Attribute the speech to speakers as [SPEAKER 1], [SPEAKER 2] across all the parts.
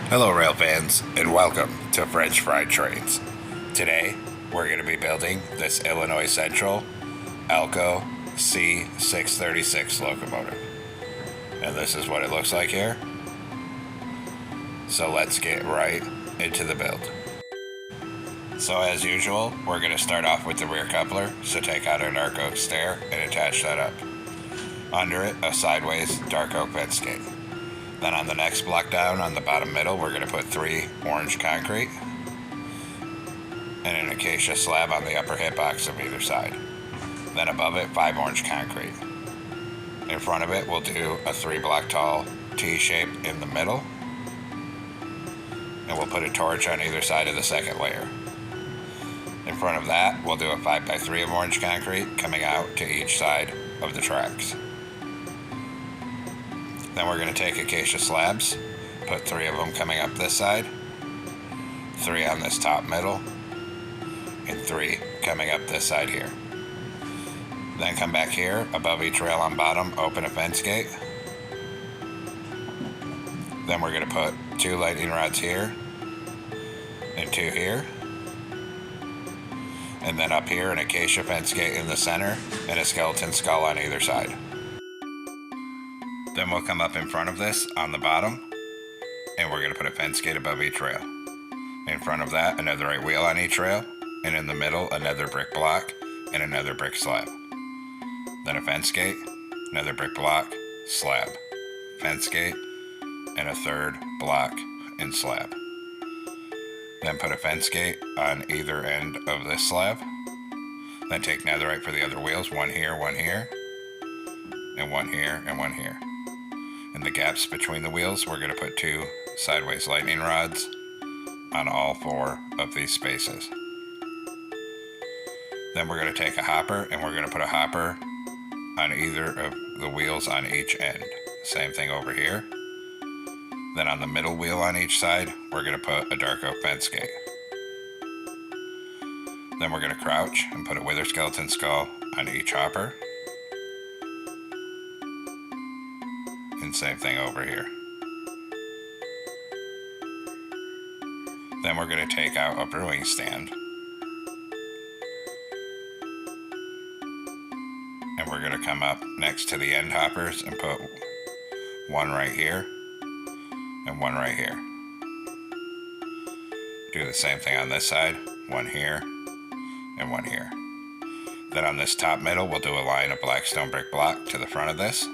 [SPEAKER 1] Hello rail fans and welcome to French Fried Trains. Today we're going to be building this Illinois Central ALCO C636 locomotive. And this is what it looks like here. So let's get right into the build. So as usual, we're going to start off with the rear coupler, so take out an dark oak stair and attach that up. Under it, a sideways dark oak fence gate. Then on the next block down, on the bottom middle, we're going to put 3 orange concrete and an acacia slab on the upper hitbox of either side. Then above it, 5 orange concrete. In front of it, we'll do a 3-block tall T-shape in the middle, and we'll put a torch on either side of the second layer. In front of that, we'll do a 5x3 of orange concrete coming out to each side of the tracks. Then we're going to take acacia slabs, put 3 of them coming up this side, 3 on this top middle, and 3 coming up this side here. Then come back here, above each rail on bottom, open a fence gate. Then we're going to put 2 lightning rods here, and 2 here. And then up here, an acacia fence gate in the center, and a skeleton skull on either side. Then we'll come up in front of this on the bottom, and we're going to put a fence gate above each rail. In front of that, another right wheel on each rail, and in the middle, another brick block and another brick slab. Then a fence gate, another brick block, slab, fence gate, and a 3rd block and slab. Then put a fence gate on either end of this slab. Then take netherite for the other wheels, 1 here, 1 here, and 1 here, and 1 here. In the gaps between the wheels, we're going to put 2 sideways lightning rods on all 4 of these spaces. Then we're going to take a hopper, and we're going to put a hopper on either of the wheels on each end. Same thing over here. Then on the middle wheel on each side, we're going to put a dark oak fence gate. Then we're going to crouch and put a wither skeleton skull on each hopper. And same thing over here. Then we're going to take out a brewing stand. And we're going to come up next to the end hoppers and put 1 right here and 1 right here. Do the same thing on this side, 1 here and 1 here. Then on this top middle, we'll do a line of black stone brick block to the front of this.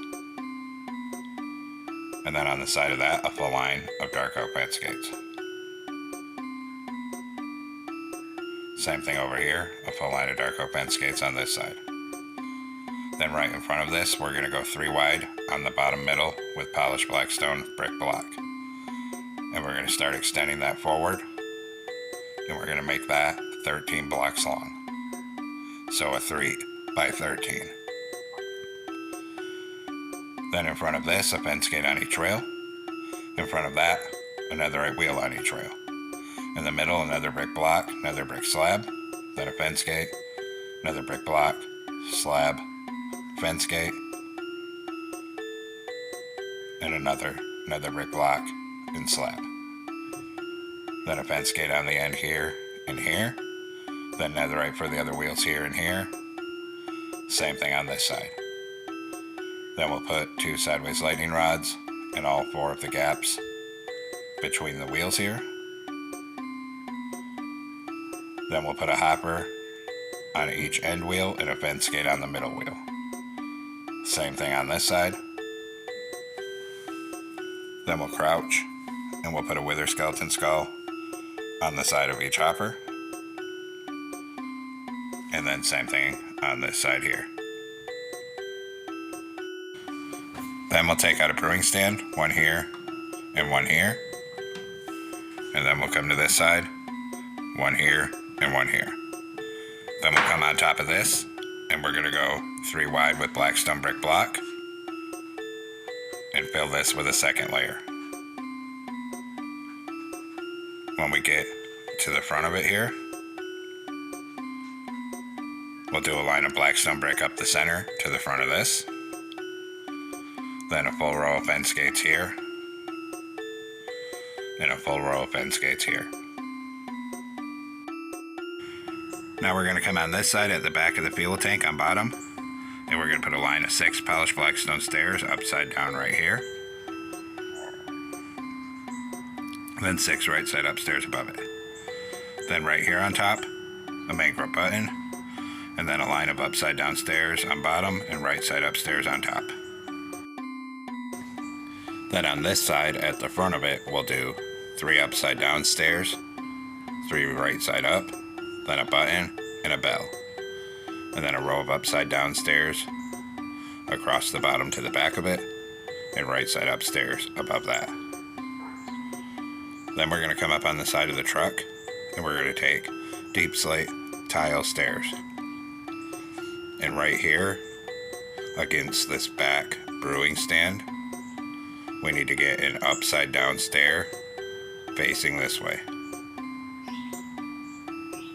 [SPEAKER 1] And then on the side of that, a full line of dark oak fence gates. Same thing over here, a full line of dark oak fence gates on this side. Then right in front of this, we're going to go 3 wide on the bottom middle with polished black stone brick block. And we're going to start extending that forward. And we're going to make that 13 blocks long. So a 3x13. Then in front of this, a fence gate on each rail. In front of that, another right wheel on each rail. In the middle, another brick block, another brick slab, then a fence gate, another brick block, slab, fence gate, and another brick block and slab. Then a fence gate on the end here and here, then netherite for the other wheels here and here. Same thing on this side. Then we'll put 2 sideways lightning rods in all 4 of the gaps between the wheels here. Then we'll put a hopper on each end wheel and a fence gate on the middle wheel. Same thing on this side. Then we'll crouch and we'll put a wither skeleton skull on the side of each hopper. And then same thing on this side here. Then we'll take out a brewing stand, 1 here and 1 here. And then we'll come to this side, 1 here and 1 here. Then we'll come on top of this, and we're going to go 3 wide with black stone brick block and fill this with a 2nd layer. When we get to the front of it here, we'll do a line of black stone brick up the center to the front of this. Then a full row of fence gates here. and a full row of fence gates here. Now we're going to come on this side at the back of the fuel tank on bottom, and we're going to put a line of 6 polished black stone stairs upside down right here. Then 6 right side upstairs above it. Then right here on top, a bankrupt button, and then a line of upside down stairs on bottom and right side upstairs on top. Then on this side at the front of it, we'll do 3 upside down stairs, 3 right side up, then a button and a bell, and then a row of upside down stairs across the bottom to the back of it, and right side upstairs above that. Then we're going to come up on the side of the truck, and we're going to take deep slate tile stairs. And right here, against this back brewing stand, we need to get an upside down stair facing this way.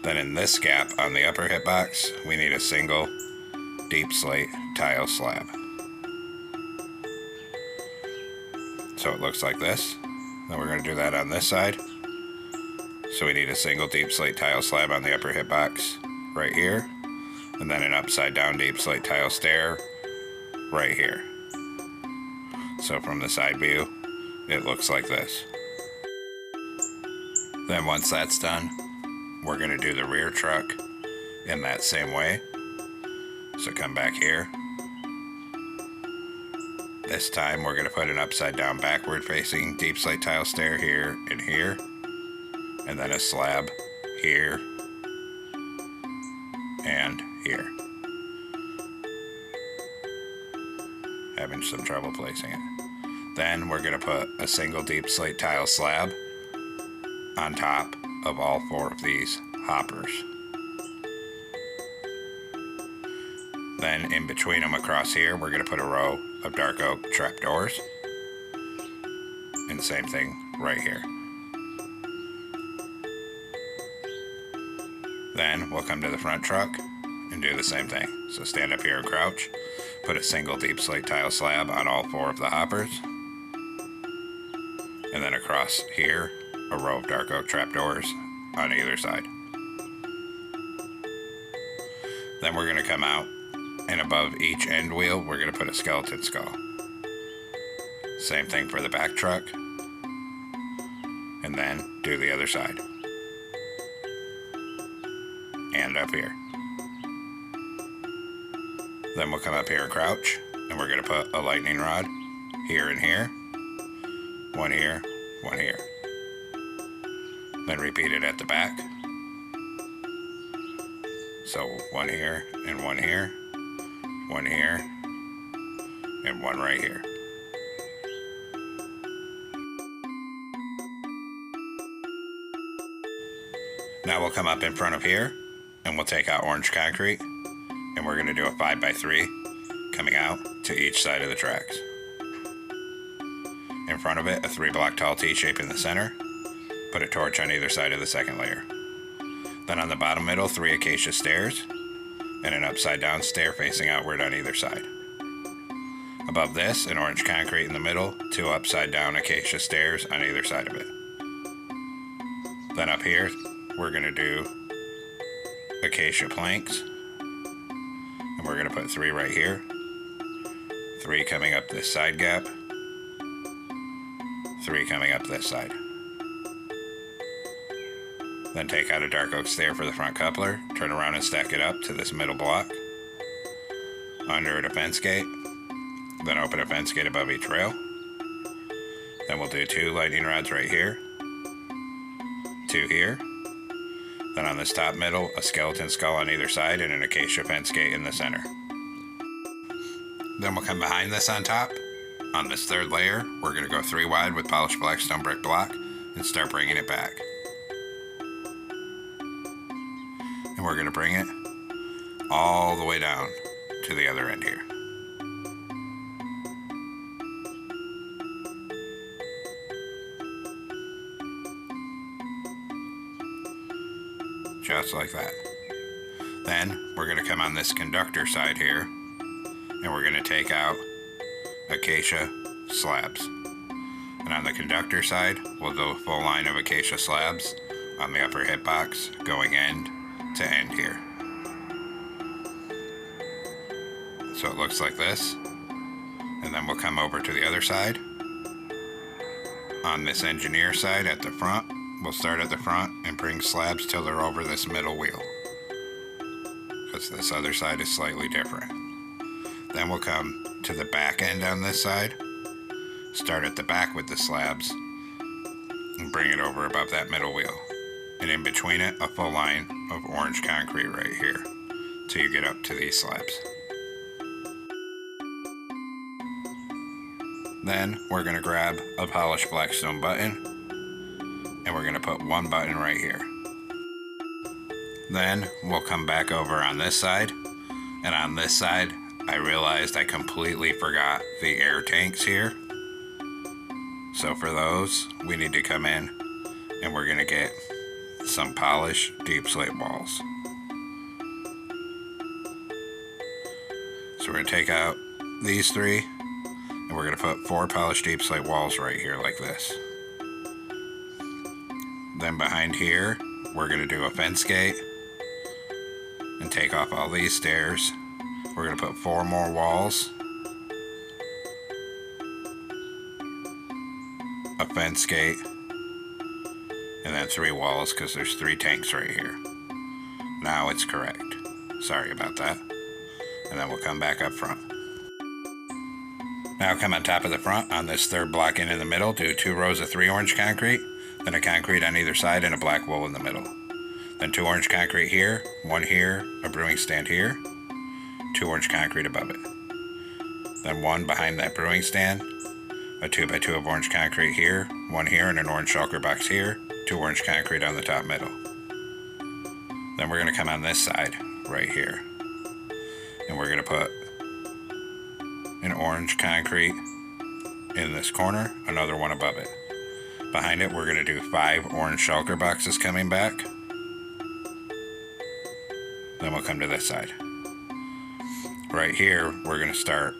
[SPEAKER 1] Then in this gap on the upper hip box, we need a single deep slate tile slab. So it looks like this. Then we're going to do that on this side. So we need a single deep slate tile slab on the upper hip box right here, and then an upside down deep slate tile stair right here. So from the side view, it looks like this. Then once that's done, we're going to do the rear truck in that same way. So come back here. This time we're going to put an upside down backward facing deep slate tile stair here and here, and then a slab here and here. Having some trouble placing it. Then we're going to put a single deep slate tile slab on top of all 4 of these hoppers. Then in between them across here, we're going to put a row of dark oak trapdoors. And the same thing right here. Then we'll come to the front truck and do the same thing. So stand up here and crouch, put a single deep slate tile slab on all 4 of the hoppers. And then across here, a row of dark oak trapdoors on either side. Then we're going to come out, and above each end wheel, we're going to put a skeleton skull. Same thing for the back truck. And then do the other side. And up here. Then we'll come up here and crouch, and we're going to put a lightning rod here and here. 1 here, 1 here. Then repeat it at the back. So 1 here and 1 here, 1 here, and 1 right here. Now we'll come up in front of here, and we'll take out orange concrete, and we're going to do a 5x3 coming out to each side of the tracks. In front of it, a 3-block tall T-shape in the center. Put a torch on either side of the second layer. Then on the bottom middle, 3 acacia stairs, and an upside down stair facing outward on either side. Above this, an orange concrete in the middle, 2 upside down acacia stairs on either side of it. Then up here, we're going to do acacia planks, and we're going to put 3 right here, 3 coming up this side gap, 3 coming up this side. Then take out a dark oak stair for the front coupler, turn around and stack it up to this middle block. Under it a fence gate, then open a fence gate above each rail. Then we'll do 2 lightning rods right here, 2 here. Then on this top middle, a skeleton skull on either side and an acacia fence gate in the center. Then we'll come behind this on top. On this 3rd layer, we're going to go 3 wide with polished black stone brick block and start bringing it back. And we're going to bring it all the way down to the other end here. Just like that. Then we're going to come on this conductor side here, and we're going to take out acacia slabs. And And on the conductor side, we'll do a full line of acacia slabs on the upper hitbox going end to end here. So it looks like this. And then we'll come over to the other side. On this engineer side at the front, we'll start at the front and bring slabs till they're over this middle wheel, because this other side is slightly different. Then we'll come to the back end on this side, start at the back with the slabs, and bring it over above that middle wheel. And in between it, a full line of orange concrete right here, till you get up to these slabs. Then we're going to grab a polished blackstone button, and we're going to put one button right here. Then we'll come back over on this side, and on this side I realized I completely forgot the air tanks here. So for those, we need to come in and we're going to get some polished deep slate walls. So we're going to take out these three, and we're going to put 4 polished deep slate walls right here like this. Then behind here, we're going to do a fence gate and take off all these stairs. We're going to put 4 more walls, a fence gate, and then 3 walls because there's 3 tanks right here. Now it's correct. Sorry about that. And then we'll come back up front. Now come on top of the front on this third block in the middle, do 2 rows of 3 orange concrete, then a concrete on either side and a black wool in the middle. Then 2 orange concrete here, 1 here, a brewing stand here, 2 orange concrete above it. Then 1 behind that brewing stand, a 2x2 of orange concrete here, 1 here and an orange shulker box here, 2 orange concrete on the top middle. Then we're going to come on this side right here, and we're going to put an orange concrete in this corner, another one above it. Behind it, we're going to do 5 orange shulker boxes coming back. Then we'll come to this side. Right here, we're going to start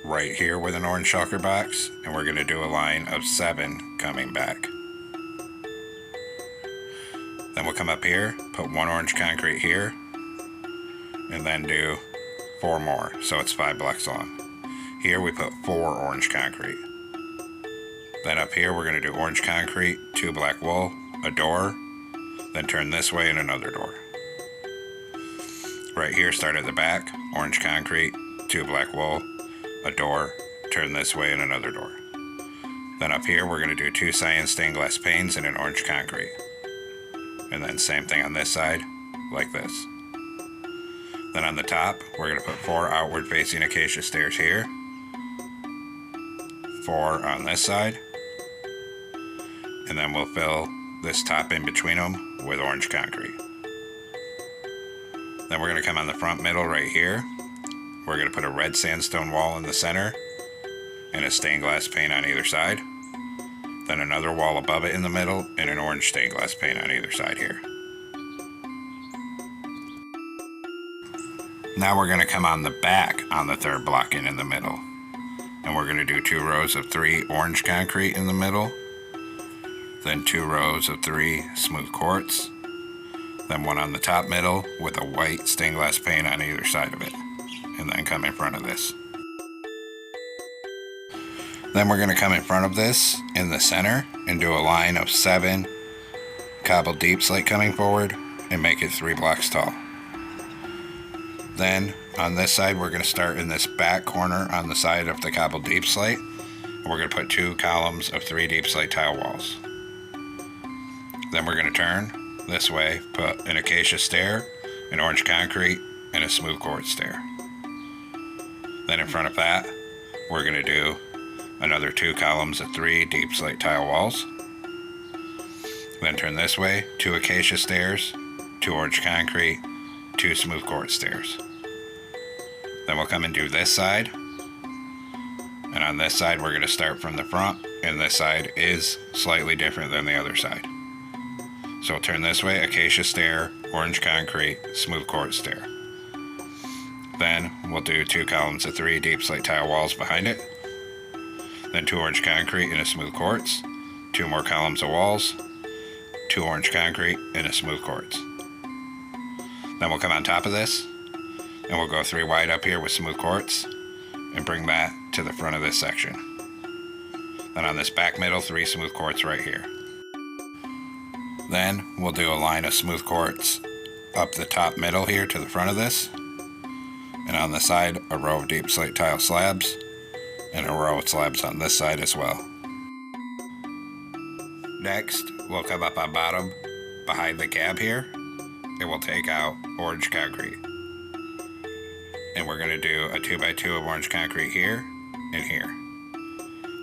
[SPEAKER 1] right here with an orange shulker box, and we're going to do a line of 7 coming back. Then we'll come up here, put 1 orange concrete here, and then do 4 more, so it's 5 blocks long. Here we put 4 orange concrete. Then up here we're going to do orange concrete, 2 black wool, a door, then turn this way and another door. Right here, start at the back, orange concrete, 2 black wool, a door, turn this way and another door. Then up here we're going to do 2 cyan stained glass panes and an orange concrete. And then same thing on this side, like this. Then on the top, we're going to put 4 outward facing acacia stairs here, 4 on this side, and then we'll fill this top in between them with orange concrete. Then we're going to come on the front middle right here. We're going to put a red sandstone wall in the center and a stained glass pane on either side. Then another wall above it in the middle and an orange stained glass pane on either side here. Now we're going to come on the back on the third block in the middle. And we're going to do 2 rows of 3 orange concrete in the middle. Then 2 rows of 3 smooth quartz. Then 1 on the top middle with a white stained glass pane on either side of it. And then come in front of this. Then we're going to come in front of this in the center and do a line of 7 cobbled deep slate coming forward and make it 3 blocks tall. Then on this side we're going to start in this back corner on the side of the cobbled deep slate, and we're going to put 2 columns of 3 deep slate tile walls. Then we're going to turn this way, put an acacia stair, an orange concrete, and a smooth quartz stair. Then in front of that we're going to do another 2 columns of 3 deep slate tile walls. Then turn this way, 2 acacia stairs, 2 orange concrete, 2 smooth quartz stairs. Then we'll come and do this side. And on this side we're going to start from the front, and this side is slightly different than the other side. So we'll turn this way, acacia stair, orange concrete, smooth quartz stair. Then we'll do 2 columns of 3 deep slate tile walls behind it. then 2 orange concrete and a smooth quartz, 2 more columns of walls, 2 orange concrete and a smooth quartz. Then we'll come on top of this and we'll go 3 wide up here with smooth quartz and bring that to the front of this section. Then on this back middle, 3 smooth quartz right here. Then we'll do a line of smooth quartz up the top middle here to the front of this, and on the side a row of deep slate tile slabs and a row of slabs on this side as well. Next we'll come up on bottom behind the cab here and we'll take out orange concrete, and we're going to do a 2x2 of orange concrete here and here.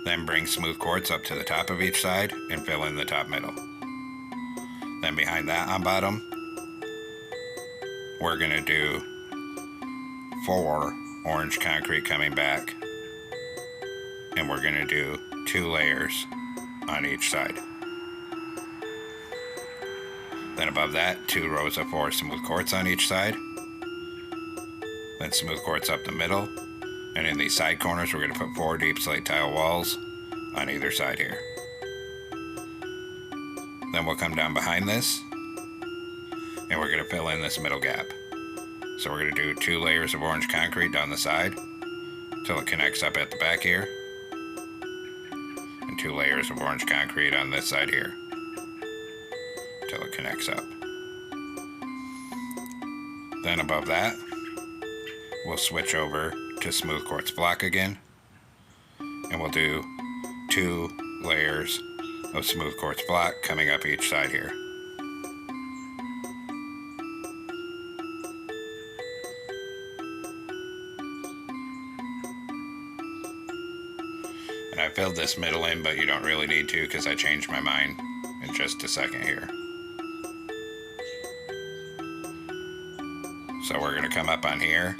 [SPEAKER 1] Then bring smooth quartz up to the top of each side and fill in the top middle. Then behind that on bottom, we're going to do 4 orange concrete coming back, and we're going to do 2 layers on each side. Then above that, 2 rows of 4 smooth quartz on each side. Then smooth quartz up the middle, and in these side corners we're going to put 4 deep slate tile walls on either side here. Then we'll come down behind this and we're going to fill in this middle gap. So we're going to do 2 layers of orange concrete down the side till it connects up at the back here, and 2 layers of orange concrete on this side here till it connects up. Then above that we'll switch over to smooth quartz block again, and we'll do 2 layers of smooth quartz block coming up each side here. And I filled this middle in, but you don't really need to because I changed my mind in just a second here. So we're going to come up on here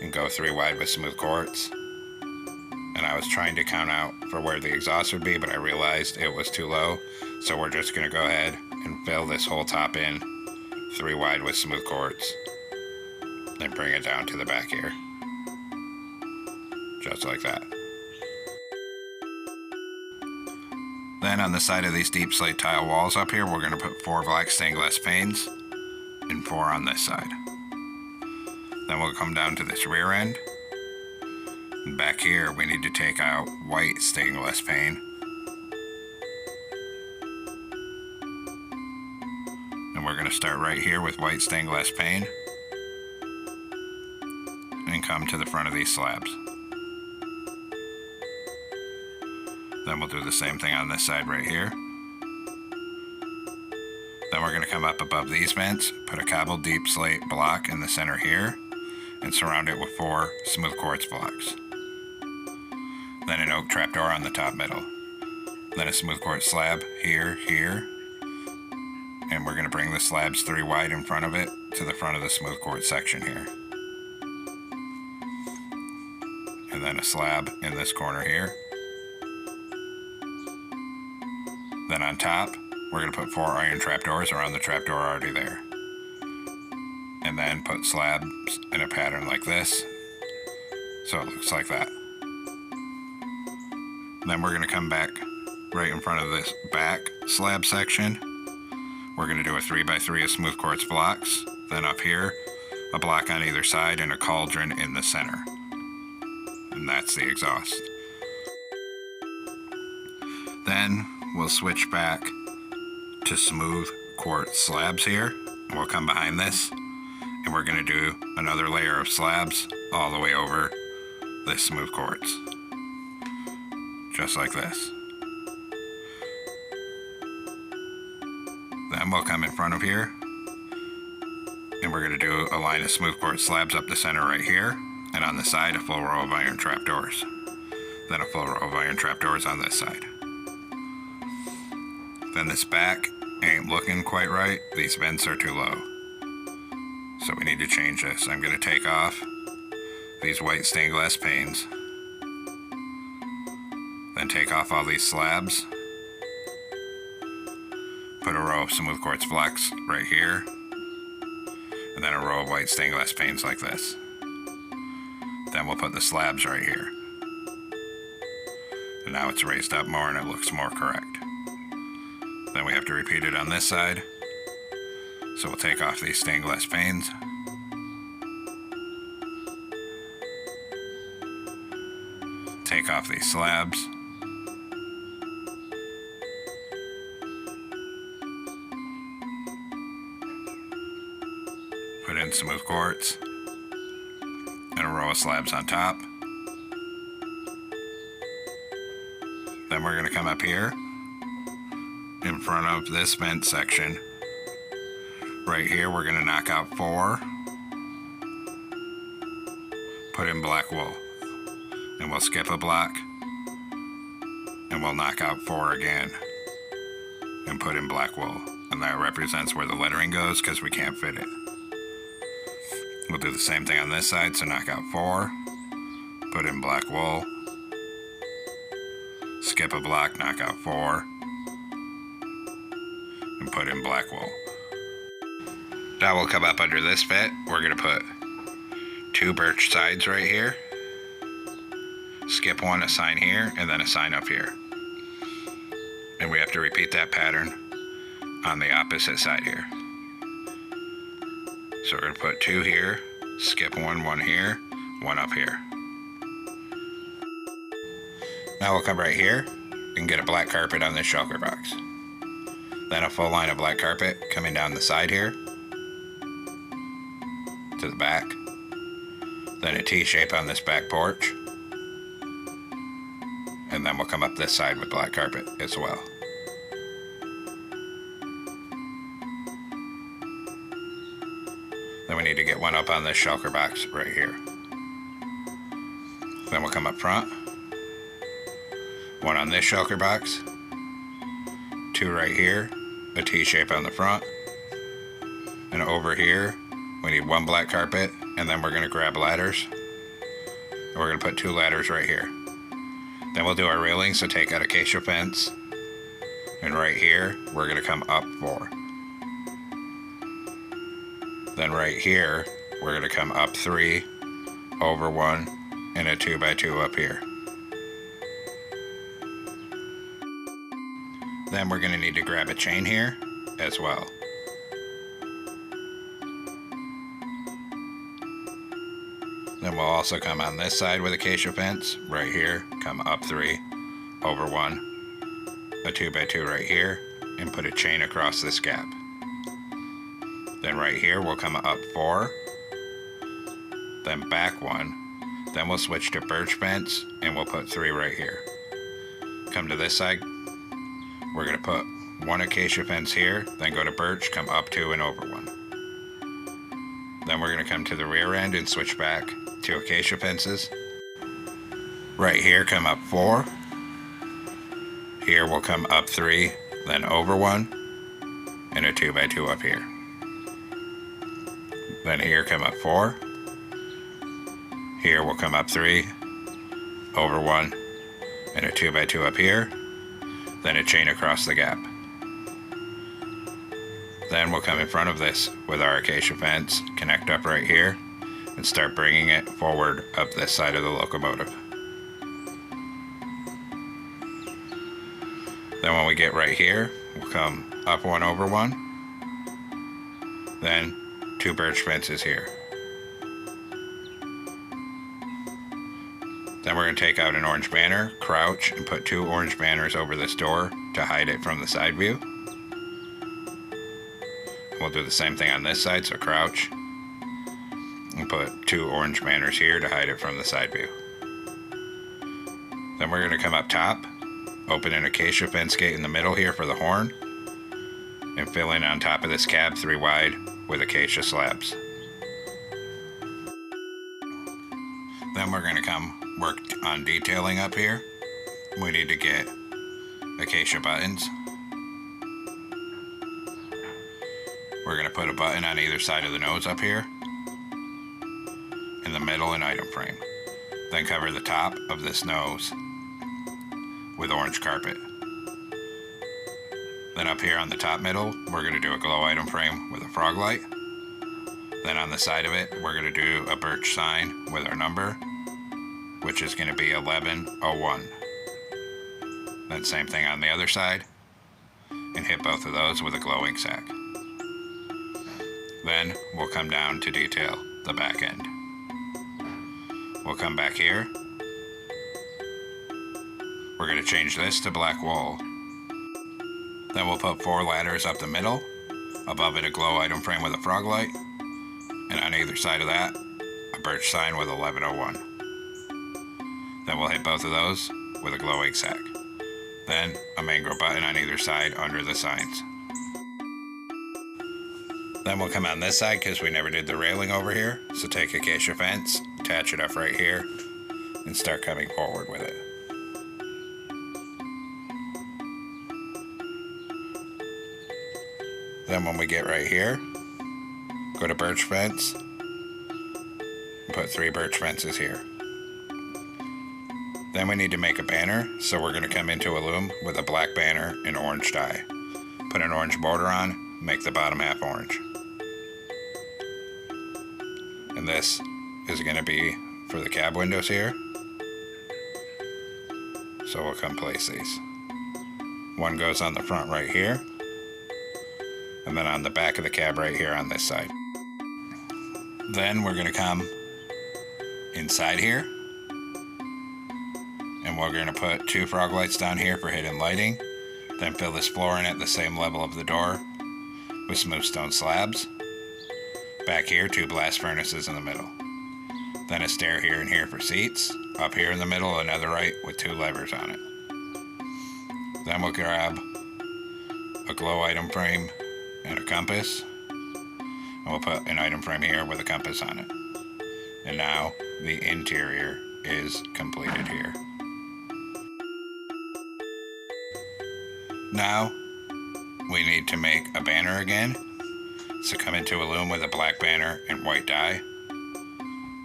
[SPEAKER 1] and go 3 wide with smooth quartz. And I was trying to count out for where the exhaust would be, but I realized it was too low. So we're just going to go ahead and fill this whole top in 3 wide with smooth quartz. Then bring it down to the back here. Just like that. Then on the side of these deep slate tile walls up here, we're going to put 4 black stained glass panes and 4 on this side. Then we'll come down to this rear end. And back here we need to take out white stained glass pane. And we're going to start right here with white stained glass pane and come to the front of these slabs. Then we'll do the same thing on this side right here. Then we're going to come up above these vents, put a cobbled deep slate block in the center here, and surround it with 4 smooth quartz blocks. Then an oak trapdoor on the top middle. Then a smooth quartz slab here, here, and we're going to bring the slabs 3 wide in front of it to the front of the smooth quartz section here. And then a slab in this corner here. Then on top, we're going to put 4 iron trapdoors around the trapdoor already there. And then put slabs in a pattern like this, so it looks like that. Then we're going to come back right in front of this back slab section. We're going to do a 3x3 of smooth quartz blocks. Then up here, a block on either side and a cauldron in the center. And that's the exhaust. Then we'll switch back to smooth quartz slabs here. We'll come behind this and we're going to do another layer of slabs all the way over this smooth quartz. Just like this. Then we'll come in front of here and we're going to do a line of smooth quartz slabs up the center right here, and on the side a full row of iron trapdoors. Then a full row of iron trapdoors on this side. Then this back ain't looking quite right. These vents are too low. So we need to change this. I'm going to take off these white stained glass panes. Then take off all these slabs. Put a row of smooth quartz blocks right here. And then a row of white stained glass panes like this. Then we'll put the slabs right here. And now it's raised up more and it looks more correct. Then we have to repeat it on this side. So we'll take off these stained glass panes. Take off these slabs. Put in smooth quartz and a row of slabs on top. Then we're going to come up here in front of this vent section. Right here we're going to knock out 4, put in black wool, and we'll skip a block and we'll knock out 4 again and put in black wool, and that represents where the lettering goes because we can't fit it. We'll do the same thing on this side, so knock out 4, put in black wool, skip a block, knock out 4, and put in black wool. Now we'll come up under this fit. We're going to put 2 birch sides right here, skip 1, a sign here, and then a sign up here. And we have to repeat that pattern on the opposite side here. So we're going to put 2 here, skip 1, 1 here, 1 up here. Now we'll come right here and get a black carpet on this shulker box. Then a full line of black carpet coming down the side here to the back. Then a T-shape on this back porch. And then we'll come up this side with black carpet as well. Then we need to get 1 up on this shulker box right here. Then we'll come up front. 1 on this shulker box. 2 right here. A T-shape on the front. And over here, we need 1 black carpet, and then we're going to grab ladders. And we're going to put 2 ladders right here. Then we'll do our railing, so take out acacia fence. And right here, we're going to come up 4. Then right here, we're going to come up 3, over 1, and a 2x2 up here. Then we're going to need to grab a chain here as well. Then we'll also come on this side with acacia fence, right here, come up 3, over 1, a 2x2 right here, and put a chain across this gap. Then right here we'll come up 4, then back 1, then we'll switch to birch fence and we'll put 3 right here. Come to this side, we're going to put 1 acacia fence here, then go to birch, come up 2 and over 1. Then we're going to come to the rear end and switch back to acacia fences. Right here come up 4, here we'll come up 3, then over 1, and a 2x2 up here. Then here come up 4, here we'll come up 3, over 1, and a 2x2 up here, then a chain across the gap. Then we'll come in front of this with our acacia fence, connect up right here, and start bringing it forward up this side of the locomotive. Then when we get right here, we'll come up 1, over 1, then 2 birch fences here. Then we're going to take out an orange banner, crouch, and put 2 orange banners over this door to hide it from the side view. We'll do the same thing on this side, so crouch, and put 2 orange banners here to hide it from the side view. Then we're going to come up top, open an acacia fence gate in the middle here for the horn, and fill in on top of this cab 3 wide with acacia slabs. Then we're going to come work on detailing up here. We need to get acacia buttons. We're going to put a button on either side of the nose up here, in the middle and item frame. Then cover the top of this nose with orange carpet. Then up here on the top middle, we're going to do a glow item frame with a frog light. Then on the side of it, we're going to do a birch sign with our number, which is going to be 1101. Then same thing on the other side, and hit both of those with a glow ink sac. Then we'll come down to detail the back end. We'll come back here. We're going to change this to black wool. Then we'll put 4 ladders up the middle, above it a glow item frame with a frog light, and on either side of that, a birch sign with 1101. Then we'll hit both of those with a glow ink sac. Then a mangrove button on either side under the signs. Then we'll come on this side because we never did the railing over here. So take acacia fence, attach it up right here, and start coming forward with it. Then when we get right here, go to birch fence, and put 3 birch fences here. Then we need to make a banner, so we're going to come into a loom with a black banner and orange dye. Put an orange border on, make the bottom half orange. And this is going to be for the cab windows here. So we'll come place these. One goes on the front right here, and then on the back of the cab right here on this side. Then we're going to come inside here, and we're going to put 2 frog lights down here for hidden lighting. Then fill this floor in at the same level of the door with smooth stone slabs. Back here, 2 blast furnaces in the middle. Then a stair here and here for seats. Up here in the middle, another right with 2 levers on it. Then we'll grab a glow item frame and a compass. And we'll put an item frame here with a compass on it. And now the interior is completed here. Now we need to make a banner again. So come into a loom with a black banner and white dye.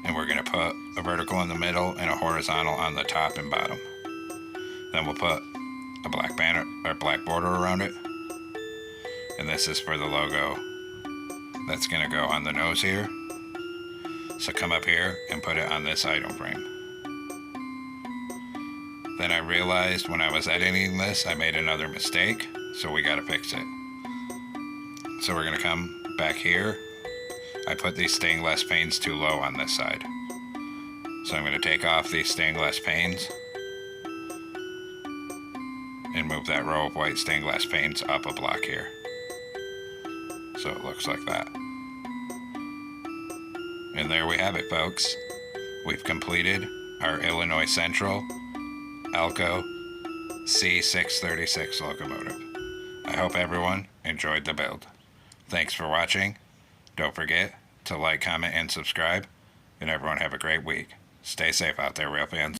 [SPEAKER 1] And we're going to put a vertical in the middle and a horizontal on the top and bottom. Then we'll put a black banner or black border around it. And this is for the logo that's going to go on the nose here. So come up here and put it on this item frame. Then I realized when I was editing this, I made another mistake, so we got to fix it. So we're going to come back here. I put these stained glass panes too low on this side. So I'm going to take off these stained glass panes and move that row of white stained glass panes up a block here. So it looks like that. And there we have it, folks. We've completed our Illinois Central ALCO C636 locomotive. I hope everyone enjoyed the build. Thanks for watching. Don't forget to like, comment, and subscribe. And everyone have a great week. Stay safe out there, rail fans.